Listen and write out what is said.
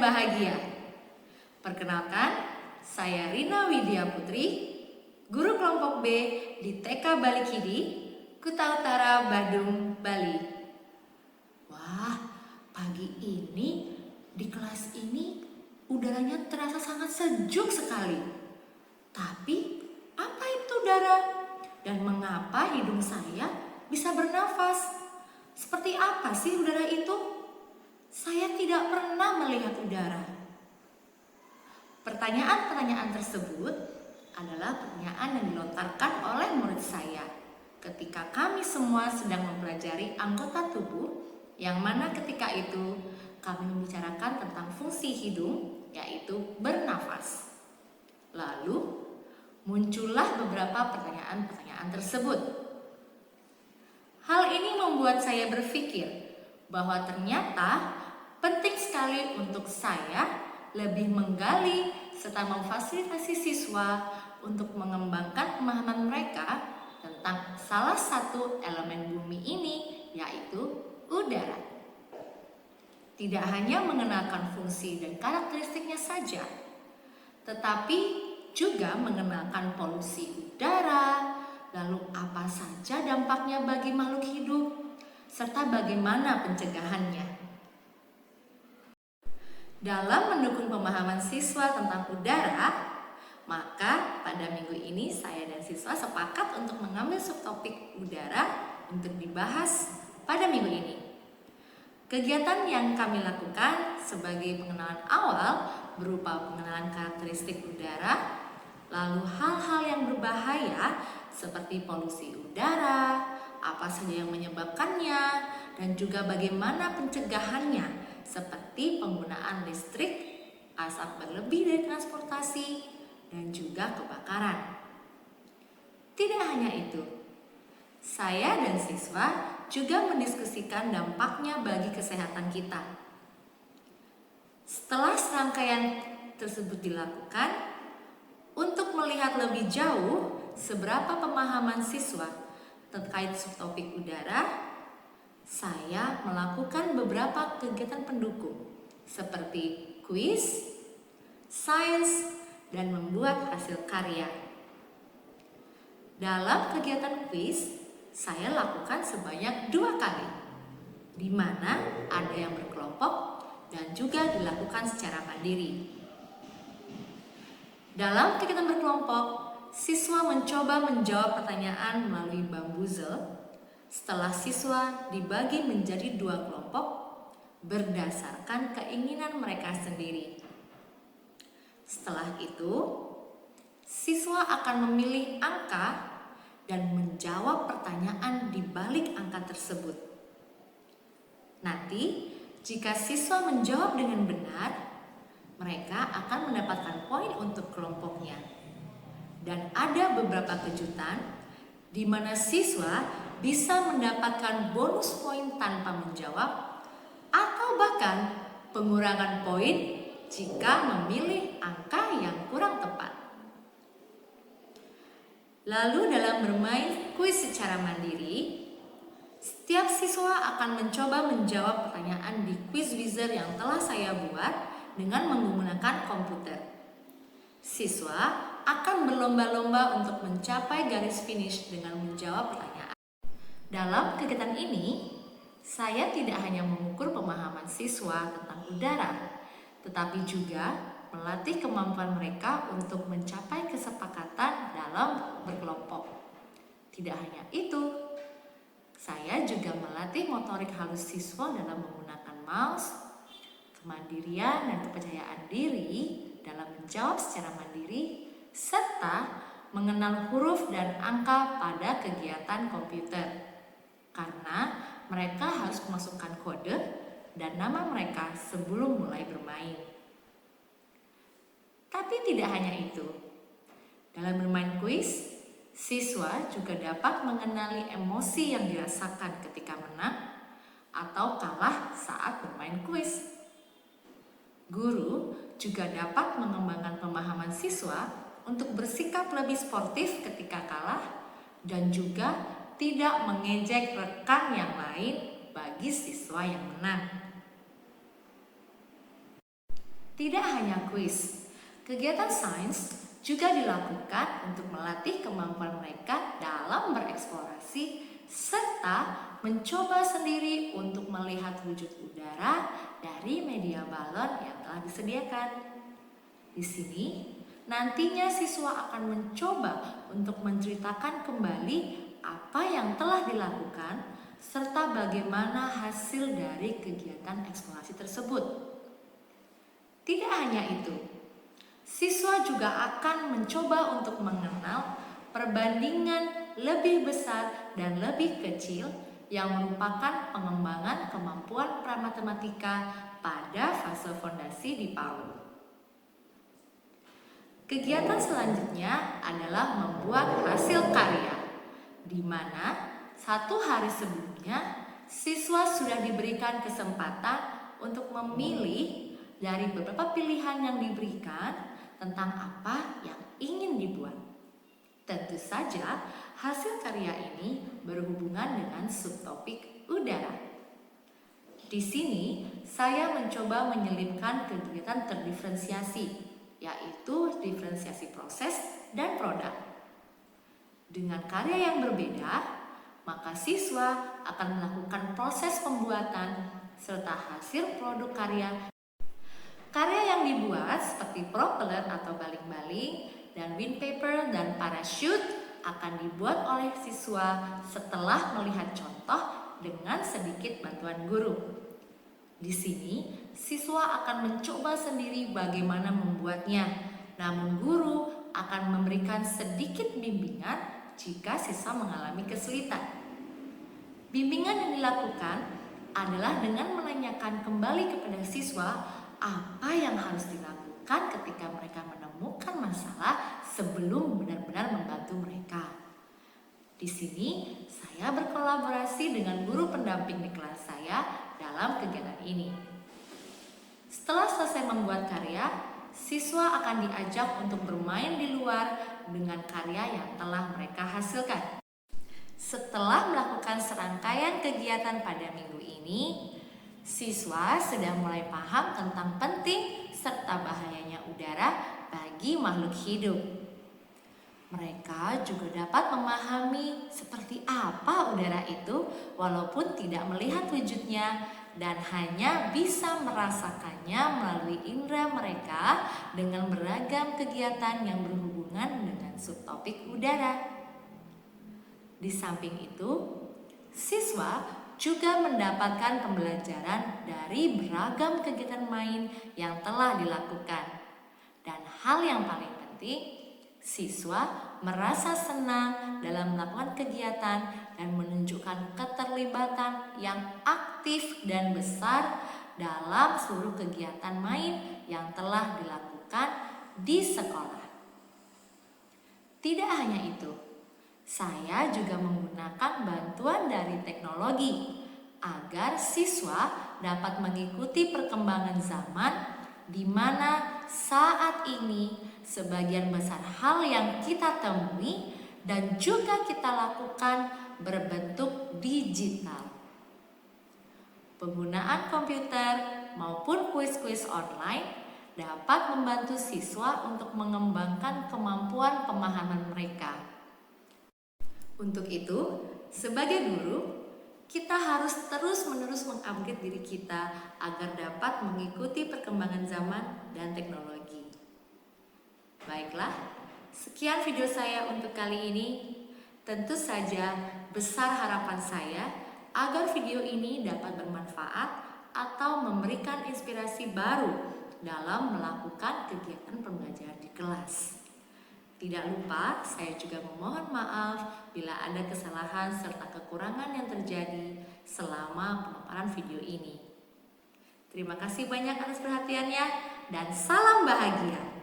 berbahagia. Perkenalkan, saya Rina Widya Putri, guru kelompok B di TK Balikidi, Kuta Utara, Badung, Bali. Wah, pagi ini di kelas ini udaranya terasa sangat sejuk sekali. Tapi, apa itu udara? Dan mengapa hidung saya bisa bernafas? Seperti apa sih udara itu? Saya tidak pernah melihat udara. Pertanyaan-pertanyaan tersebut adalah pertanyaan yang dilontarkan oleh murid saya ketika kami semua sedang mempelajari anggota tubuh, yang mana ketika itu kami membicarakan tentang fungsi hidung, yaitu bernafas. Lalu muncullah beberapa pertanyaan-pertanyaan tersebut. Hal ini membuat saya berpikir bahwa ternyata penting sekali untuk saya lebih menggali serta memfasilitasi siswa untuk mengembangkan pemahaman mereka tentang salah satu elemen bumi ini, yaitu udara. Tidak hanya mengenalkan fungsi dan karakteristiknya saja, tetapi juga mengenalkan polusi udara, lalu apa saja dampaknya bagi makhluk hidup, serta bagaimana pencegahannya. Dalam mendukung pemahaman siswa tentang udara, maka pada minggu ini saya dan siswa sepakat untuk mengambil subtopik udara untuk dibahas pada minggu ini. Kegiatan yang kami lakukan sebagai pengenalan awal berupa pengenalan karakteristik udara, lalu hal-hal yang berbahaya seperti polusi udara, apa saja yang menyebabkannya, dan juga bagaimana pencegahannya seperti penggunaan listrik, asap berlebih dari transportasi, dan juga kebakaran. Tidak hanya itu, saya dan siswa juga mendiskusikan dampaknya bagi kesehatan kita. Setelah serangkaian tersebut dilakukan, untuk melihat lebih jauh seberapa pemahaman siswa terkait subtopik udara, saya melakukan beberapa kegiatan pendukung seperti kuis, sains, dan membuat hasil karya. Dalam kegiatan kuis, saya lakukan sebanyak 2 kali, di mana ada yang berkelompok dan juga dilakukan secara mandiri. Dalam kegiatan berkelompok, siswa mencoba menjawab pertanyaan melalui bambuzel. Setelah siswa dibagi menjadi 2 kelompok berdasarkan keinginan mereka sendiri. Setelah itu, siswa akan memilih angka dan menjawab pertanyaan di balik angka tersebut. Nanti, jika siswa menjawab dengan benar, mereka akan mendapatkan poin untuk kelompoknya. Dan ada beberapa kejutan di mana siswa bisa mendapatkan bonus poin tanpa menjawab atau bahkan pengurangan poin jika memilih angka yang kurang tepat. Lalu dalam bermain kuis secara mandiri, setiap siswa akan mencoba menjawab pertanyaan di quiz wizard yang telah saya buat dengan menggunakan komputer. Siswa akan berlomba-lomba untuk mencapai garis finish dengan menjawab pertanyaan. Dalam kegiatan ini, saya tidak hanya mengukur pemahaman siswa tentang udara, tetapi juga melatih kemampuan mereka untuk mencapai kesepakatan dalam berkelompok. Tidak hanya itu, saya juga melatih motorik halus siswa dalam menggunakan mouse, kemandirian dan kepercayaan diri dalam menjawab secara mandiri, serta mengenal huruf dan angka pada kegiatan komputer. Karena mereka harus memasukkan kode dan nama mereka sebelum mulai bermain. Tapi tidak hanya itu. Dalam bermain kuis, siswa juga dapat mengenali emosi yang dirasakan ketika menang atau kalah saat bermain kuis. Guru juga dapat mengembangkan pemahaman siswa untuk bersikap lebih sportif ketika kalah dan juga tidak mengejek rekan yang lain bagi siswa yang menang. Tidak hanya kuis, kegiatan sains juga dilakukan untuk melatih kemampuan mereka dalam bereksplorasi serta mencoba sendiri untuk melihat wujud udara dari media balon yang telah disediakan. Di sini, nantinya siswa akan mencoba untuk menceritakan kembali apa yang telah dilakukan serta bagaimana hasil dari kegiatan eksplorasi tersebut. Tidak hanya itu, siswa juga akan mencoba untuk mengenal perbandingan lebih besar dan lebih kecil yang merupakan pengembangan kemampuan pramatematika pada fase fondasi di PAUD. Kegiatan selanjutnya adalah membuat hasil karya, di mana 1 hari sebelumnya siswa sudah diberikan kesempatan untuk memilih dari beberapa pilihan yang diberikan tentang apa yang ingin dibuat. Tentu saja hasil karya ini berhubungan dengan subtopik udara. Di sini saya mencoba menyelipkan kegiatan terdiferensiasi, yaitu diferensiasi proses dan produk. Dengan karya yang berbeda, maka siswa akan melakukan proses pembuatan serta hasil produk karya. Karya yang dibuat seperti propeller atau baling-baling dan windpaper dan parachute akan dibuat oleh siswa setelah melihat contoh dengan sedikit bantuan guru. Di sini, siswa akan mencoba sendiri bagaimana membuatnya, namun guru akan memberikan sedikit bimbingan jika siswa mengalami kesulitan. Bimbingan yang dilakukan adalah dengan menanyakan kembali kepada siswa apa yang harus dilakukan ketika mereka menemukan masalah sebelum benar-benar membantu mereka. Di sini, saya berkolaborasi dengan guru pendamping di kelas saya dalam kegiatan ini. Setelah selesai membuat karya, siswa akan diajak untuk bermain di luar dengan karya yang telah mereka hasilkan. Setelah melakukan serangkaian kegiatan pada minggu ini, siswa sudah mulai paham tentang penting serta bahayanya udara bagi makhluk hidup. Mereka juga dapat memahami seperti apa udara itu walaupun tidak melihat wujudnya dan hanya bisa merasakannya melalui indera mereka dengan beragam kegiatan yang berhubungan dengan subtopik udara. Di samping itu, siswa juga mendapatkan pembelajaran dari beragam kegiatan main yang telah dilakukan. Dan hal yang paling penting, siswa merasa senang dalam melakukan kegiatan dan menunjukkan keterlibatan yang aktif dan besar dalam seluruh kegiatan main yang telah dilakukan di sekolah. Tidak hanya itu, saya juga menggunakan bantuan dari teknologi agar siswa dapat mengikuti perkembangan zaman di mana saat ini sebagian besar hal yang kita temui dan juga kita lakukan berbentuk digital. Penggunaan komputer maupun kuis-kuis online dapat membantu siswa untuk mengembangkan kemampuan pemahaman mereka. Untuk itu, sebagai guru, kita harus terus-menerus mengupgrade diri kita agar dapat mengikuti perkembangan zaman dan teknologi. Baiklah, sekian video saya untuk kali ini. Tentu saja besar harapan saya agar video ini dapat bermanfaat atau memberikan inspirasi baru dalam melakukan kegiatan pembelajaran di kelas. Tidak lupa, saya juga memohon maaf bila ada kesalahan serta kekurangan yang terjadi selama pemaparan video ini. Terima kasih banyak atas perhatiannya dan salam bahagia.